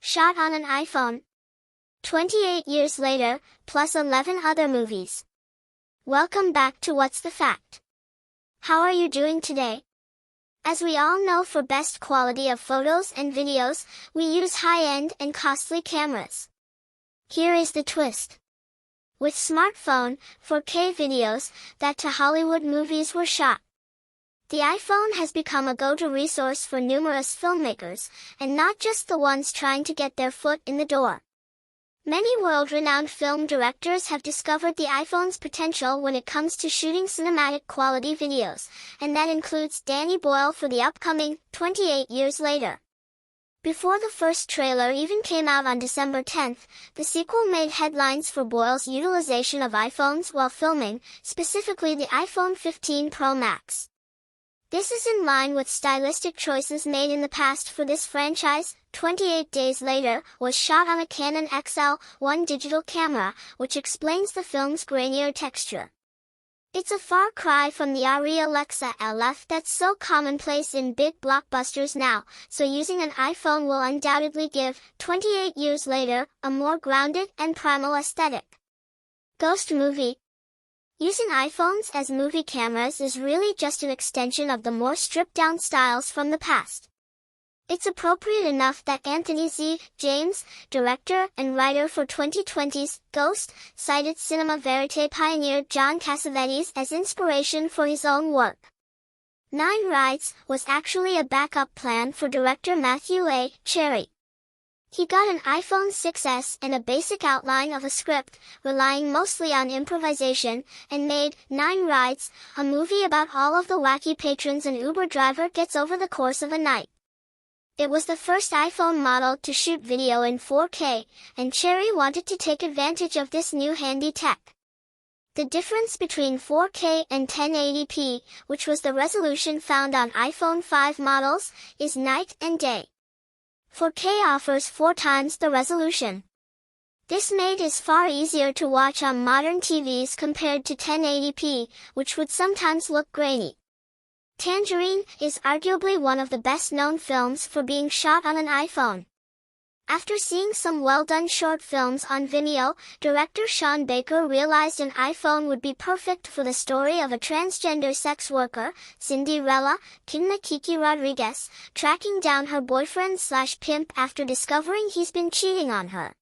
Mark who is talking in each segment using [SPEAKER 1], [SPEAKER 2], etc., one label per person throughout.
[SPEAKER 1] Shot on an iPhone. 28 years later, plus 11 other movies. Welcome back to What's the Fact? How are you doing today? As we all know, for best quality of photos and videos, we use high-end and costly cameras. Here is the twist. With smartphone, 4K videos, that to Hollywood movies were shot. The iPhone has become a go-to resource for numerous filmmakers, and not just the ones trying to get their foot in the door. Many world-renowned film directors have discovered the iPhone's potential when it comes to shooting cinematic quality videos, and that includes Danny Boyle for the upcoming 28 Years Later. Before the first trailer even came out on December 10th, the sequel made headlines for Boyle's utilization of iPhones while filming, specifically the iPhone 15 Pro Max. This is in line with stylistic choices made in the past for this franchise. 28 Days Later was shot on a Canon XL1 digital camera, which explains the film's grainier texture. It's a far cry from the Arri Alexa LF that's so commonplace in big blockbusters now, so using an iPhone will undoubtedly give 28 Years Later a more grounded and primal aesthetic. Ghost movie. Using iPhones as movie cameras is really just an extension of the more stripped-down styles from the past. It's appropriate enough that Anthony Z. James, director and writer for 2020's Ghost, cited cinema verite pioneer John Cassavetes as inspiration for his own work. 9 Rides was actually a backup plan for director Matthew A. Cherry. He got an iPhone 6s and a basic outline of a script, relying mostly on improvisation, and made 9 Rides, a movie about all of the wacky patrons an Uber driver gets over the course of a night. It was the first iPhone model to shoot video in 4K, and Cherry wanted to take advantage of this new handy tech. The difference between 4K and 1080p, which was the resolution found on iPhone 5 models, is night and day. 4K offers 4 times the resolution. This made it far easier to watch on modern TVs compared to 1080p, which would sometimes look grainy. Tangerine is arguably one of the best-known films for being shot on an iPhone. After seeing some well-done short films on Vimeo, director Sean Baker realized an iPhone would be perfect for the story of a transgender sex worker, Cinderella Kinna Kiki Rodriguez, tracking down her boyfriend/pimp after discovering he's been cheating on her.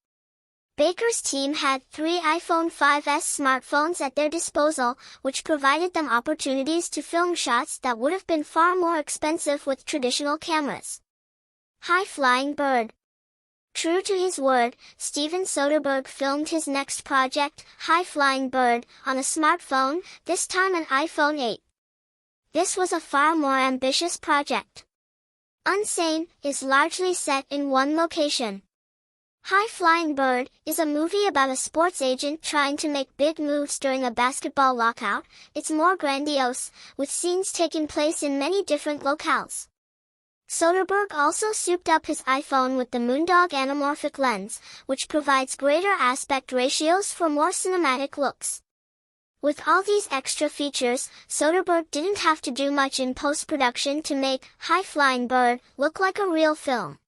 [SPEAKER 1] Baker's team had 3 iPhone 5s smartphones at their disposal, which provided them opportunities to film shots that would have been far more expensive with traditional cameras. High-flying bird. True to his word, Steven Soderbergh filmed his next project, High-Flying Bird, on a smartphone, this time an iPhone 8. This was a far more ambitious project. Unsane is largely set in one location. High-Flying Bird is a movie about a sports agent trying to make big moves during a basketball lockout. It's more grandiose, with scenes taking place in many different locales. Soderbergh also souped up his iPhone with the Moondog anamorphic lens, which provides greater aspect ratios for more cinematic looks. With all these extra features, Soderbergh didn't have to do much in post-production to make High-Flying Bird look like a real film.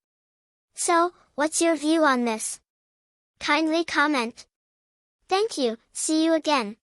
[SPEAKER 1] So, what's your view on this? Kindly comment. Thank you, see you again.